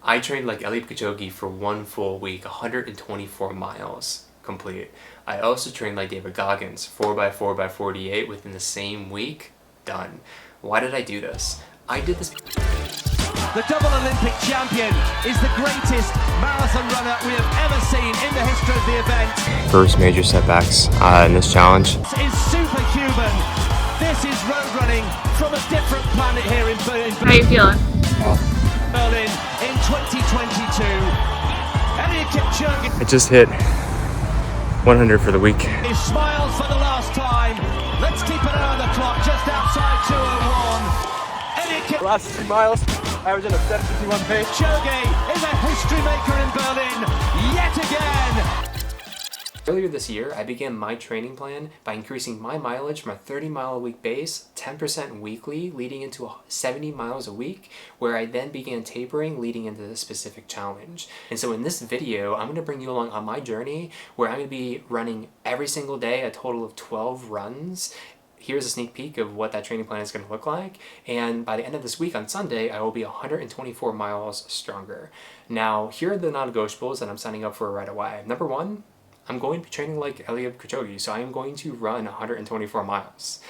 I trained like Eliud Kipchoge for 1 full week, 124 miles complete. I also trained like David Goggins, 4x4x48 within the same week, done. Why did I do this? I did this. The double Olympic champion is the greatest marathon runner we have ever seen in the history of the event. First major setbacks in this challenge. This is superhuman. This is road running from a different planet here in Berlin. How are you feeling? Berlin in 2022. Eliud Kipchoge. I just hit 100 for the week. He smiles for the last time. Let's keep an eye on the clock, just outside 2:01. Eliud Kipchoge. Last 2 miles, averaging a 7:51 pace. Kipchoge is a history maker in Berlin yet again. Earlier this year, I began my training plan by increasing my mileage from a 30-mile-a-week base, 10% weekly, leading into 70 miles a week, where I then began tapering leading into this specific challenge. And so in this video, I'm going to bring you along on my journey where I'm going to be running every single day a total of 12 runs. Here's a sneak peek of what that training plan is going to look like. And by the end of this week on Sunday, I will be 124 miles stronger. Now, here are the non-negotiables that I'm signing up for right away. Number one, I'm going to be training like Eliud Kipchoge, so I am going to run 124 miles.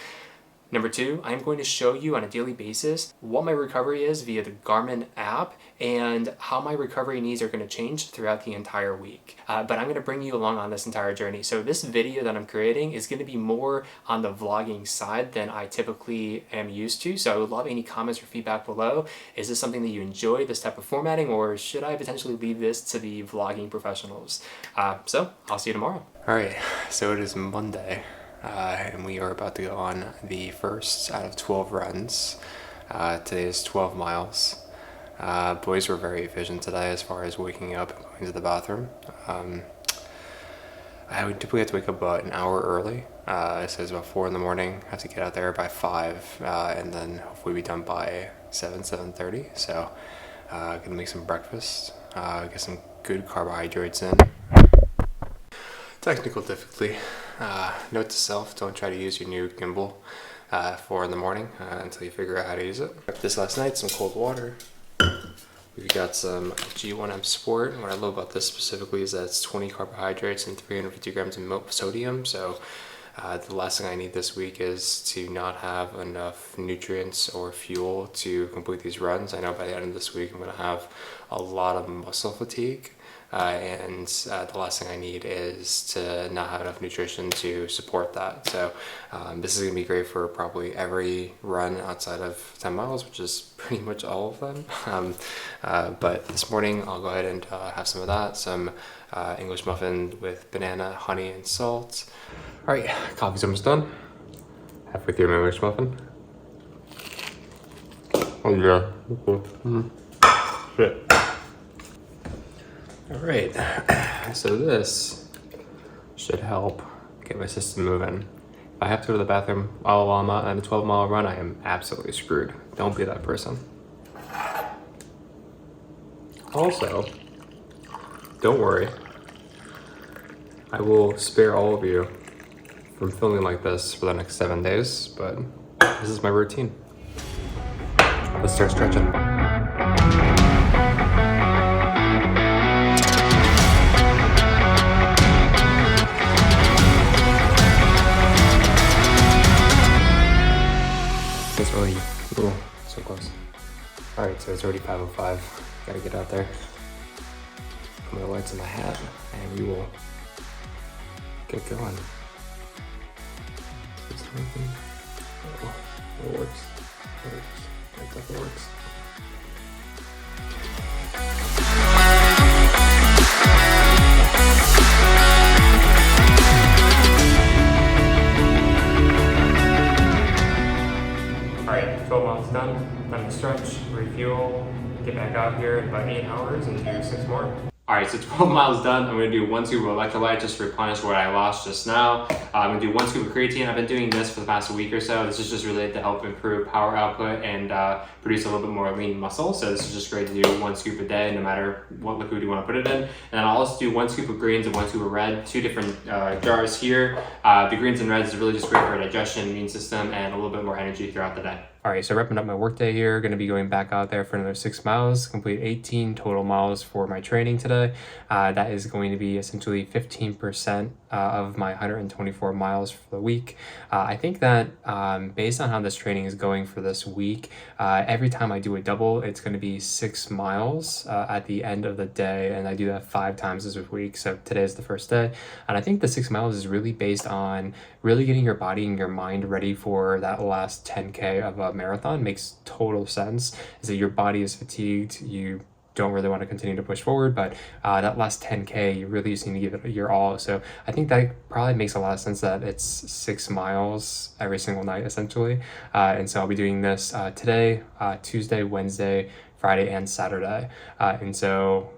Number two, I'm going to show you on a daily basis what my recovery is via the Garmin app and how my recovery needs are going to change throughout the entire week. But I'm going to bring you along on this entire journey. So this video that I'm creating is going to be more on the vlogging side than I typically am used to. So I would love any comments or feedback below. Is this something that you enjoy, this type of formatting, or should I potentially leave this to the vlogging professionals? So I'll see you tomorrow. All right, so it is Monday. And we are about to go on the first out of 12 runs. Today is 12 miles. Boys were very efficient today as far as waking up and going to the bathroom. I would typically have to wake up about an hour early. So it's about 4 in the morning. I have to get out there by 5 and then hopefully be done by 7:30. So gonna make some breakfast, get some good carbohydrates in. Technical difficulty. Note to self, don't try to use your new gimbal 4 in the morning until you figure out how to use it. Prepped this last night, some cold water. We've got some G1M Sport. What I love about this specifically is that it's 20 carbohydrates and 350 grams of sodium. So the last thing I need this week is to not have enough nutrients or fuel to complete these runs. I know by the end of this week I'm going to have a lot of muscle fatigue. And the last thing I need is to not have enough nutrition to support that. So this is going to be great for probably every run outside of 10 miles, which is pretty much all of them. But this morning I'll go ahead and have some of that, some English muffin with banana, honey, and salt. All right, coffee's almost done. Halfway through my English muffin. Oh yeah. Shit. All right, so this should help get my system moving. If I have to go to the bathroom while I'm on a 12-mile run, I am absolutely screwed. Don't be that person. Also, don't worry. I will spare all of you from filming like this for the next 7 days, but this is my routine. Let's start stretching. It's already, so close. Alright, so it's already 5:05. Gotta get out there. Put my lights in my hat, and we will get going. Is there anything? Oh, it works. It works. It definitely works. Alright, 12 miles done. Time to stretch, refuel, get back out here in about 8 hours and do 6 more. Alright, so 12 miles done. I'm going to do 1 scoop of electrolyte just to replenish what I lost just now. I'm going to do 1 scoop of creatine. I've been doing this for the past week or so. This is just related to help improve power output and produce a little bit more lean muscle. So this is just great to do 1 scoop a day, no matter what liquid you want to put it in. And then I'll also do 1 scoop of greens and 1 scoop of red, 2 different jars here. The greens and reds is really just great for digestion, immune system, and a little bit more energy throughout the day. All right, so wrapping up my workday here, going to be going back out there for another 6 miles, complete 18 total miles for my training today. That is going to be essentially 15% of my 124 miles for the week. I think that based on how this training is going for this week, every time I do a double, it's going to be 6 miles at the end of the day, and I do that 5 times this week. So today is the first day, and I think the 6 miles is really based on really getting your body and your mind ready for that last 10K of a marathon. Makes total sense. Is that your body is fatigued, you don't really want to continue to push forward, but that last 10K, you really just need to give it your all. So I think that probably makes a lot of sense that it's 6 miles every single night, essentially. And so I'll be doing this today, Tuesday, Wednesday, Friday, and Saturday. And so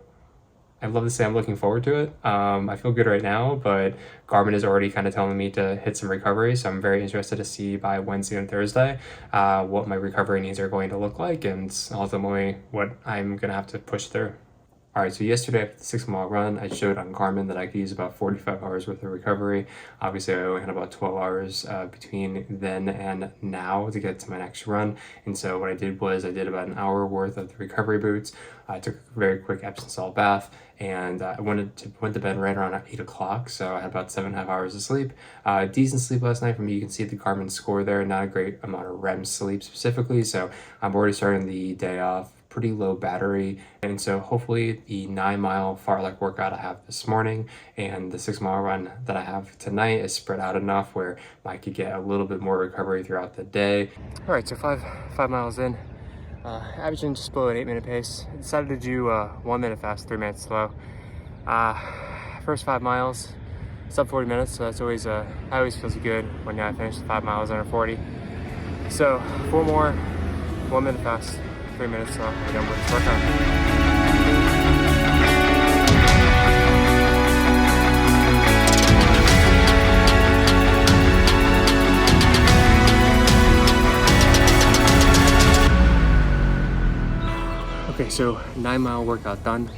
I'd love to say I'm looking forward to it. I feel good right now, but Garmin is already kind of telling me to hit some recovery, so I'm very interested to see by Wednesday and Thursday what my recovery needs are going to look like, and ultimately what I'm going to have to push through. All right, so yesterday after the 6 mile run, I showed on Garmin that I could use about 45 hours worth of recovery. Obviously, I only had about 12 hours between then and now to get to my next run. And so what I did was I did about an hour worth of the recovery boots. I took a very quick Epsom salt bath, and I went to bed right around 8 o'clock. So I had about 7.5 hours of sleep. Decent sleep last night for me. You can see the Garmin score there. Not a great amount of REM sleep specifically. So I'm already starting the day off pretty low battery, and so hopefully the 9 mile fartlek workout I have this morning and the 6 mile run that I have tonight is spread out enough where I could get a little bit more recovery throughout the day. All right, so five miles in, averaging just below an 8-minute pace. I decided to do 1 minute fast, 3 minutes slow. First 5 miles, sub 40 minutes, so that's always always feels good when I finish the 5 miles under 40. So 4 more, 1 minute fast, 3 minutes, so we're done with this workout. Okay, so 9 mile workout done.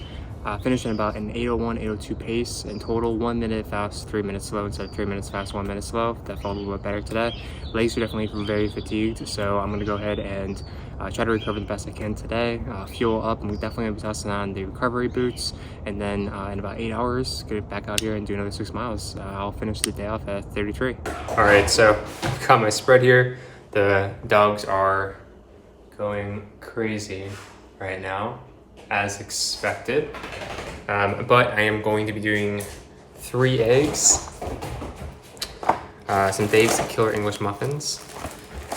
Finishing about an 8:01, 8:02 pace in total. 1 minute fast, 3 minutes slow instead of 3 minutes fast, 1 minute slow. That felt a little bit better today. Legs are definitely very fatigued, so I'm gonna go ahead and try to recover the best I can today. Fuel up, and we definitely gonna be testing on the recovery boots. And then in about 8 hours, get back out here and do another 6 miles. I'll finish the day off at 33. All right, so I've got my spread here. The dogs are going crazy right now, as expected, but I am going to be doing 3 eggs, some Dave's Killer English muffins,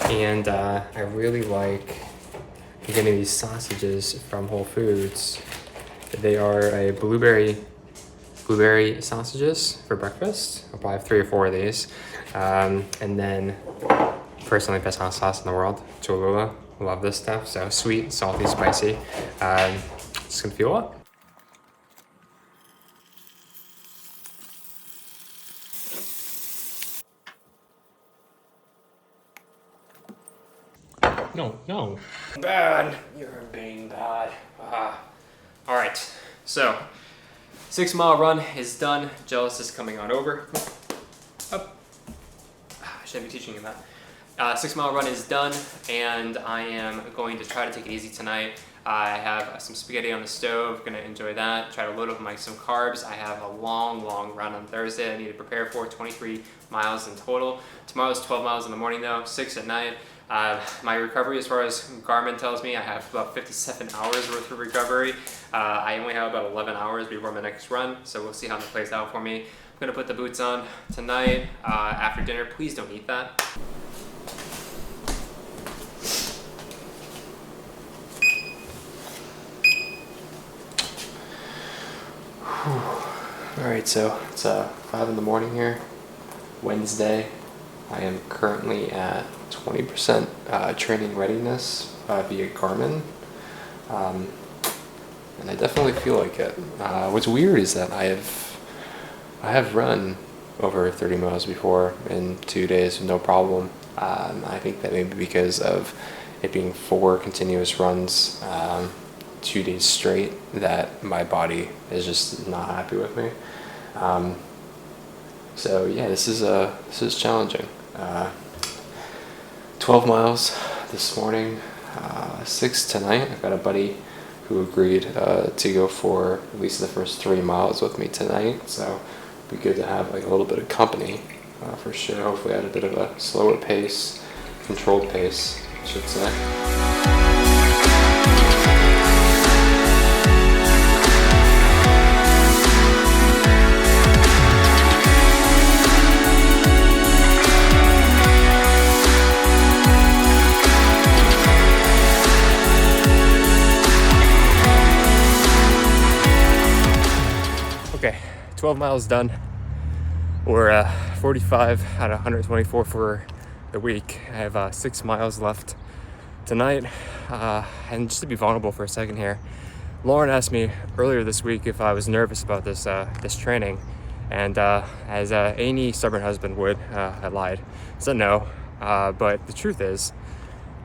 and I really like getting these sausages from Whole Foods. They are a blueberry sausages for breakfast. I'll probably have 3 or 4 of these, and then personally best hot sauce in the world, Cholula. Love this stuff. So sweet, salty, spicy. Just gonna fuel up. No. Bad. You're being bad. All right. So 6 mile run is done. Jealous is coming on over. Up. I shouldn't be teaching you that. 6 mile run is done, and I am going to try to take it easy tonight. I have some spaghetti on the stove, gonna enjoy that. Try to load up some carbs. I have a long run on Thursday I need to prepare for, 23 miles in total. Tomorrow's 12 miles in the morning though, 6 at night. My recovery, as far as Garmin tells me, I have about 57 hours worth of recovery. I only have about 11 hours before my next run, so we'll see how that plays out for me. I'm gonna put the boots on tonight after dinner. Please don't eat that. Alright, so it's 5 in the morning here, Wednesday. I am currently at 20% training readiness via Garmin, and I definitely feel like it. What's weird is that I have run over 30 miles before in 2 days, no problem. I think that maybe because of it being 4 continuous runs, 2 days straight, that my body is just not happy with me. So yeah, this is challenging. 12 miles this morning, 6 tonight. I've got a buddy who agreed to go for at least the first 3 miles with me tonight, so it'd be good to have like a little bit of company for sure. Hopefully at a bit of a slower pace, controlled pace, I should say. Okay, 12 miles done, or 45 out of 124 for the week. I have 6 miles left tonight, and just to be vulnerable for a second here, Lauren asked me earlier this week if I was nervous about this training, and as any stubborn husband would, I lied. So no, but the truth is,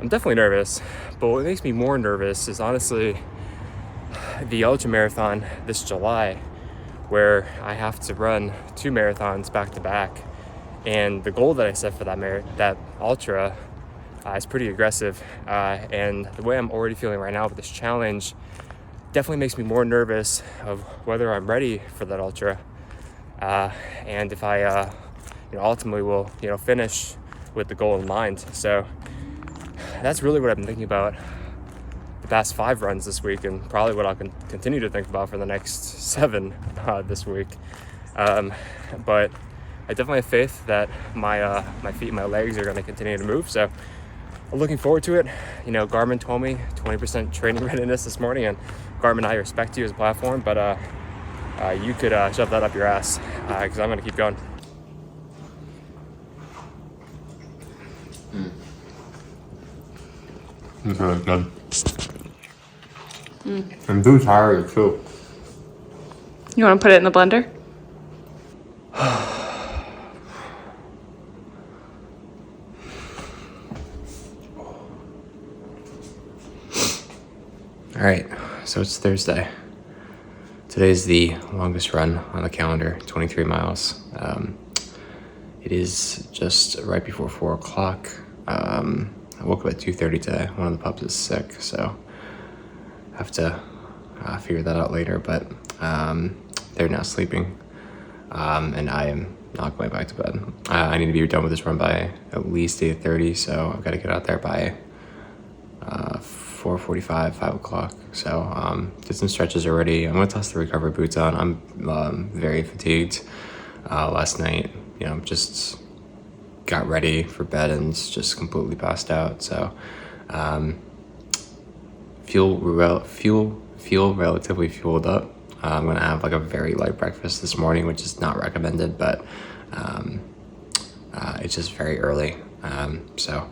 I'm definitely nervous, but what makes me more nervous is honestly the ultra marathon this July, where I have to run 2 marathons back to back, and the goal that I set for that ultra is pretty aggressive, and the way I'm already feeling right now with this challenge definitely makes me more nervous of whether I'm ready for that ultra, and if I ultimately will finish with the goal in mind. So that's really what I've been thinking about the past 5 runs this week, and probably what I'll continue to think about for the next 7 this week. But I definitely have faith that my feet and my legs are going to continue to move, so I'm looking forward to it. Garmin told me 20% training readiness this morning, and Garmin, I respect you as a platform, but you could shove that up your ass, because I'm going to keep going. It's really good. I'm too tired too. You want to put it in the blender? All right, so it's Thursday. Today's the longest run on the calendar, 23 miles. It is just right before 4 o'clock. I woke up at 2:30 today. One of the pups is sick, so I have to figure that out later, but they're now sleeping, and I am not going back to bed. I need to be done with this run by at least 8:30, so I've got to get out there by 4:45, 5 o'clock. So did some stretches already. I'm going to toss the recovery boots on. I'm very fatigued. Last night, just got ready for bed and just completely passed out. So feel relatively fueled up. I'm gonna have like a very light breakfast this morning, which is not recommended, but it's just very early. So I'm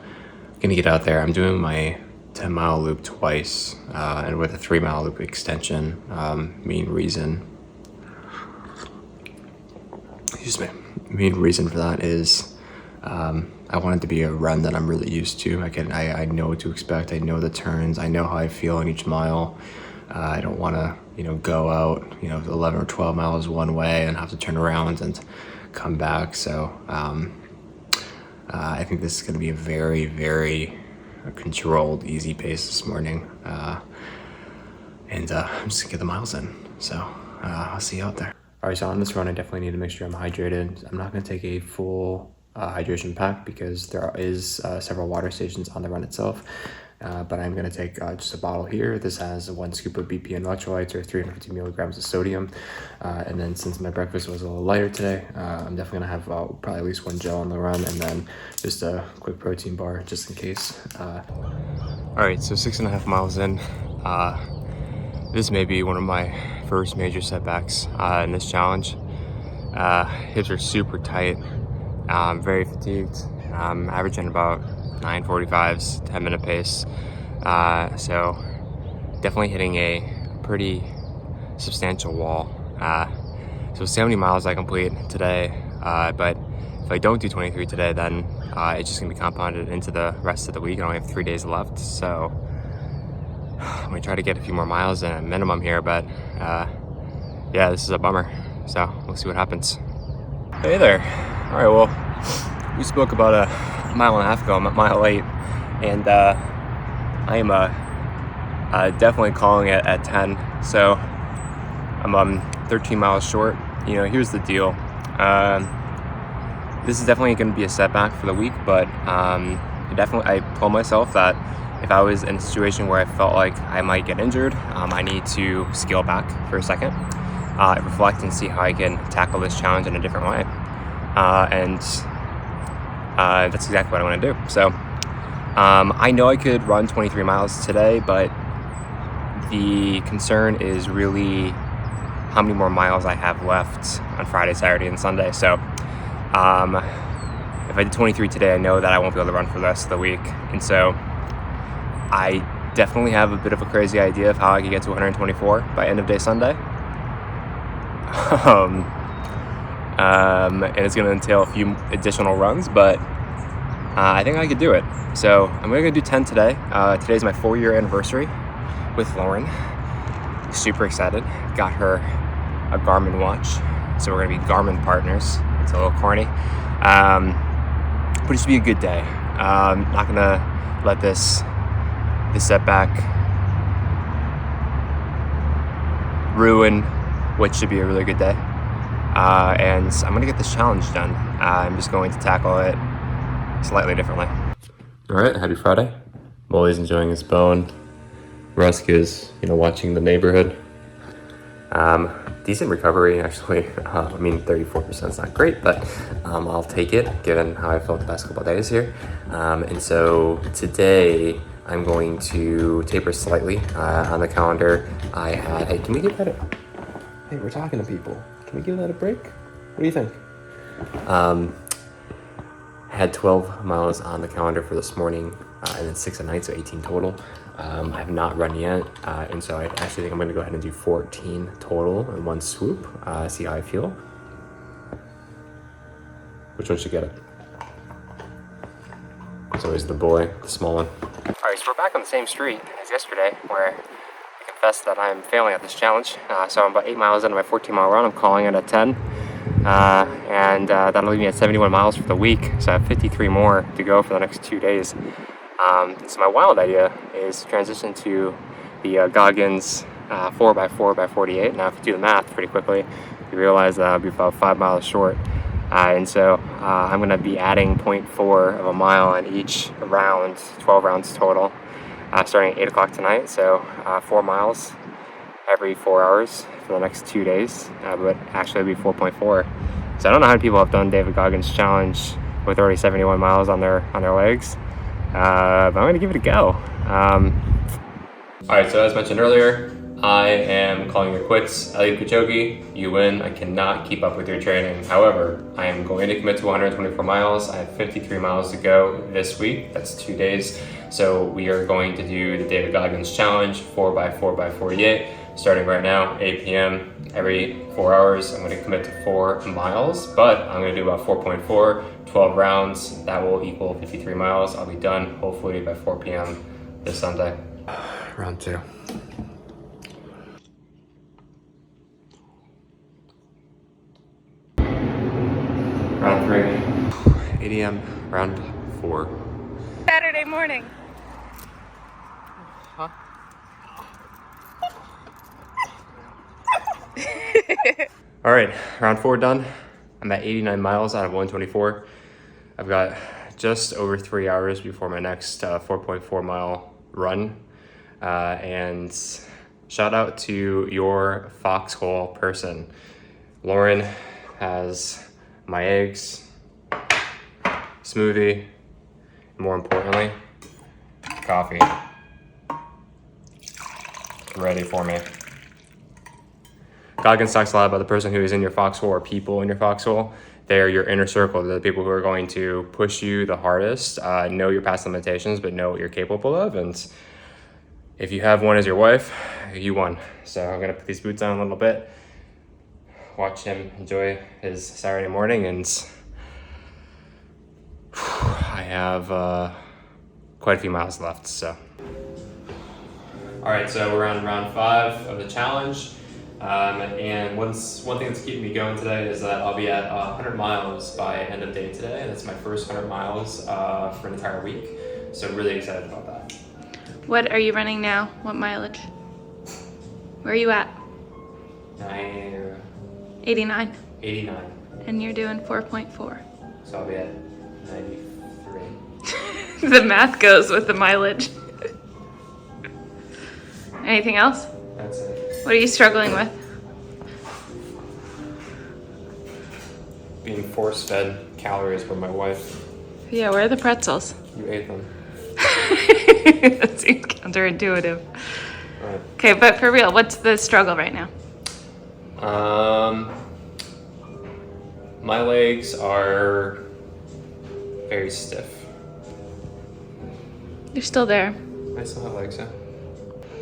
gonna get out there. I'm doing my 10-mile loop twice, and with a 3-mile loop extension. Main reason for that is I want it to be a run that I'm really used to. I know what to expect. I know the turns. I know how I feel on each mile. I don't want to, go out, 11 or 12 miles one way and have to turn around and come back. So I think this is going to be a very, very controlled, easy pace this morning. And I'm just going to get the miles in. So I'll see you out there. All right, so on this run, I definitely need to make sure I'm hydrated. I'm not going to take a full hydration pack because there is several water stations on the run itself. But I'm going to take just a bottle here. This has 1 scoop of BP and electrolytes, or 350 milligrams of sodium. And then since my breakfast was a little lighter today, I'm definitely going to have probably at least 1 gel on the run, and then just a quick protein bar just in case. All right, so 6.5 miles in. This may be one of my first major setbacks in this challenge. Hips are super tight. I'm very fatigued. I'm averaging about 9:45s, 10-minute pace. So definitely hitting a pretty substantial wall. So 70 miles I complete today, but if I don't do 23 today, then it's just gonna be compounded into the rest of the week. I only have 3 days left, so I'm gonna try to get a few more miles in at minimum here, but yeah, this is a bummer. So we'll see what happens. Hey there. All right, well, we spoke about a mile and a half ago. I'm at mile 8. and I am definitely calling it at 10. So I'm 13 miles short. You know, here's the deal. This is definitely going to be a setback for the week, but I told myself that if I was in a situation where I felt like I might get injured, I need to scale back for a second, reflect and see how I can tackle this challenge in a different way. And that's exactly what I want to do. So I know I could run 23 miles today, but the concern is really how many more miles I have left on Friday, Saturday, and Sunday. So if I did 23 today, I know that I won't be able to run for the rest of the week. And so I definitely have a bit of a crazy idea of how I could get to 124 by end of day Sunday. And it's going to entail a few additional runs, but I think I could do it. So I'm going to do 10 today. Today's my 4-year anniversary with Lauren. Super excited. Got her a Garmin watch, so we're going to be Garmin partners. It's a little corny. But it should be a good day. Not going to let this setback ruin what should be a really good day. And I'm going to get this challenge done. I'm just going to tackle it slightly differently. All right, happy Friday. Molly's enjoying his bone. Rusk is, watching the neighborhood. Decent recovery, actually. 34% is not great, but I'll take it given how I felt the past couple of days here. And so today I'm going to taper slightly. On the calendar, I had, hey, can we give that a, hey, we're talking to people. Can we give that a break? What do you think? Had 12 miles on the calendar for this morning, and then 6 at night, so 18 total. I have not run yet, and so I actually think I'm going to go ahead and do 14 total in one swoop, see how I feel. Which one should get it? It's always the boy, the small one. Alright, so we're back on the same street as yesterday, where I confess that I'm failing at this challenge. So I'm about 8 miles into my 14-mile run. I'm calling it at 10. And that'll leave me at 71 miles for the week, so I have 53 more to go for the next 2 days. So my wild idea is to transition to the Goggins 4x4x48. Now if you do the math pretty quickly, you realize that I'll be about 5 miles short. And so I'm going to be adding 0.4 of a mile on each round, 12 rounds total, starting at 8 o'clock tonight. So 4 miles every 4 hours for the next 2 days, but actually it'll be 4.4. So I don't know how many people have done David Goggins challenge with already 71 miles on their legs, but I'm gonna give it a go. All right, so as mentioned earlier, I am calling it quits. Eliud Kipchoge, you win. I cannot keep up with your training. However, I am going to commit to 124 miles. I have 53 miles to go this week. That's 2 days. So we are going to do the David Goggins challenge, 4x4x48, starting right now, 8 p.m. Every 4 hours. I'm going to commit to 4 miles, but I'm going to do about 4.4, 12 rounds. That will equal 53 miles. I'll be done hopefully by 4 p.m. this Sunday. Round 2. Round 3. 8 a.m. Round 4. Saturday morning. Huh? All right, round 4 done. I'm at 89 miles out of 124. I've got just over 3 hours before my next 4.4 mile run. And shout out to your foxhole person. Lauren has my eggs, smoothie, and more importantly, coffee ready for me. Goggins talks a lot about the person who is in your foxhole or people in your foxhole. They're your inner circle. They're the people who are going to push you the hardest, know your past limitations, but know what you're capable of. And if you have one as your wife, you won. So I'm gonna put these boots on a little bit, watch him enjoy his Saturday morning, and I have quite a few miles left, so. All right, so we're on round 5 of the challenge. And one thing that's keeping me going today is that I'll be at 100 miles by end of day today. And that's my first 100 miles for an entire week. So I'm really excited about that. What are you running now? What mileage? Where are you at? 89. 89. And you're doing 4.4. So I'll be at 93. The math goes with the mileage. Anything else? That's it. What are you struggling with? Being force-fed calories by my wife. Yeah, where are the pretzels? You ate them. That seems counterintuitive. Right. Okay, but for real, what's the struggle right now? My legs are very stiff. You're still there. I still have legs, yeah.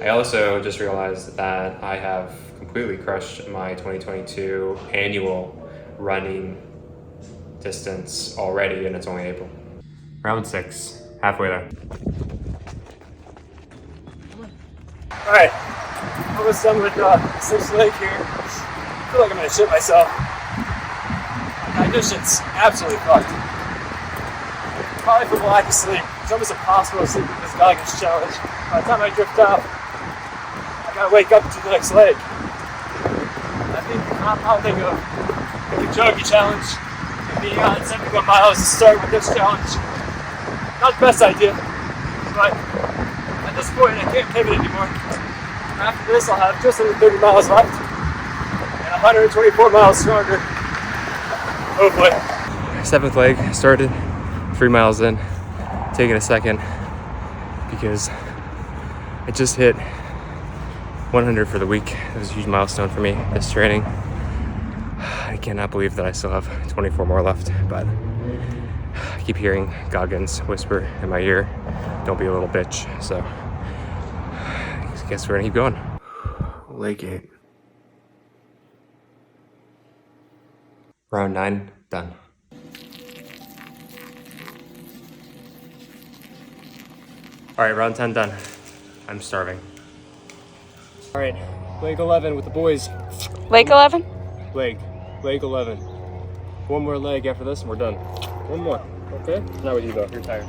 I also just realized that I have completely crushed my 2022 annual running distance already, and it's only April. Round 6, halfway there. Alright, almost done with sixth leg here. I feel like I'm gonna shit myself. My condition's absolutely fucked. Probably from lack of sleep. It's almost impossible to sleep with this Goggins challenge. By the time I drift off, I gotta wake up to the next leg. I think the compounding of the Kipchoge challenge and being on 71 miles to start with this challenge, not the best idea, but at this point I can't pivot anymore. After this I'll have just under 30 miles left and 124 miles stronger. Hopefully. 7th leg started, 3 miles in, taking a second because I just hit 100 for the week. It was a huge milestone for me, this training. I cannot believe that I still have 24 more left, but I keep hearing Goggins whisper in my ear, don't be a little bitch, so I guess we're gonna keep going. Leg 8. Round 9, done. All right, round 10 done. I'm starving. All right, leg 11 with the boys. Leg 11? Leg 11. One more leg after this and we're done. One more, okay? Not with you though, you're tired.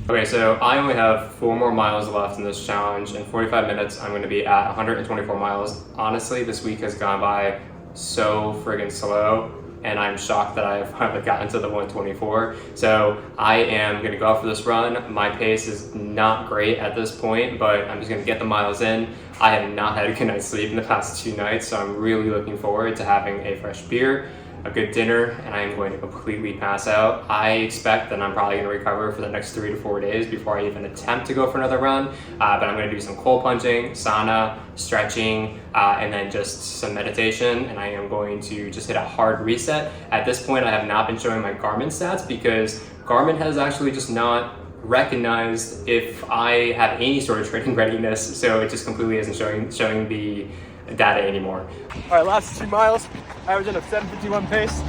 Okay, so I only have 4 more miles left in this challenge. In 45 minutes, I'm gonna be at 124 miles. Honestly, this week has gone by so friggin' slow, and I'm shocked that I've finally gotten to the 124. So I am gonna go out for this run. My pace is not great at this point, but I'm just gonna get the miles in. I have not had a good night's sleep in the past 2 nights, so I'm really looking forward to having a fresh beer, a good dinner, and I am going to completely pass out. I expect that I'm probably going to recover for the next 3 to 4 days before I even attempt to go for another run, but I'm going to do some cold plunging, sauna, stretching, and then just some meditation, and I am going to just hit a hard reset. At this point, I have not been showing my Garmin stats because Garmin has actually just not recognized if I have any sort of training readiness, so it just completely isn't showing the data anymore. All right, last 2 miles, averaging a 7:51 pace.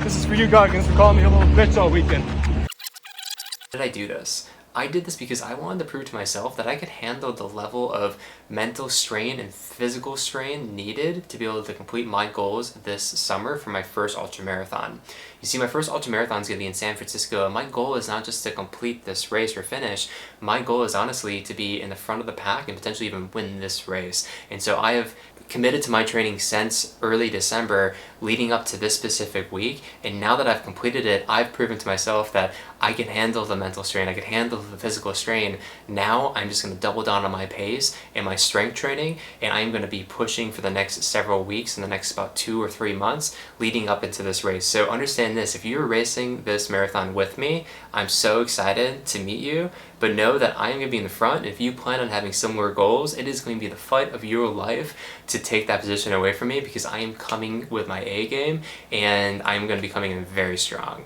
This is for you, Goggins, for calling me a little bitch all weekend. Why did I do this? I did this because I wanted to prove to myself that I could handle the level of mental strain and physical strain needed to be able to complete my goals this summer for my first ultramarathon. You see, my first ultramarathon is going to be in San Francisco, and my goal is not just to complete this race or finish. My goal is honestly to be in the front of the pack and potentially even win this race. And so I have committed to my training since early December leading up to this specific week, and now that I've completed it, I've proven to myself that I can handle the mental strain, I can handle the physical strain. Now I'm just going to double down on my pace and my strength training, and I'm going to be pushing for the next several weeks, in the next about 2 or 3 months leading up into this race. So understand this, if you're racing this marathon with me, I'm so excited to meet you, but know that I am going to be in the front. If you plan on having similar goals, it is going to be the fight of your life to take that position away from me, because I am coming with my A game and I'm going to be coming in very strong.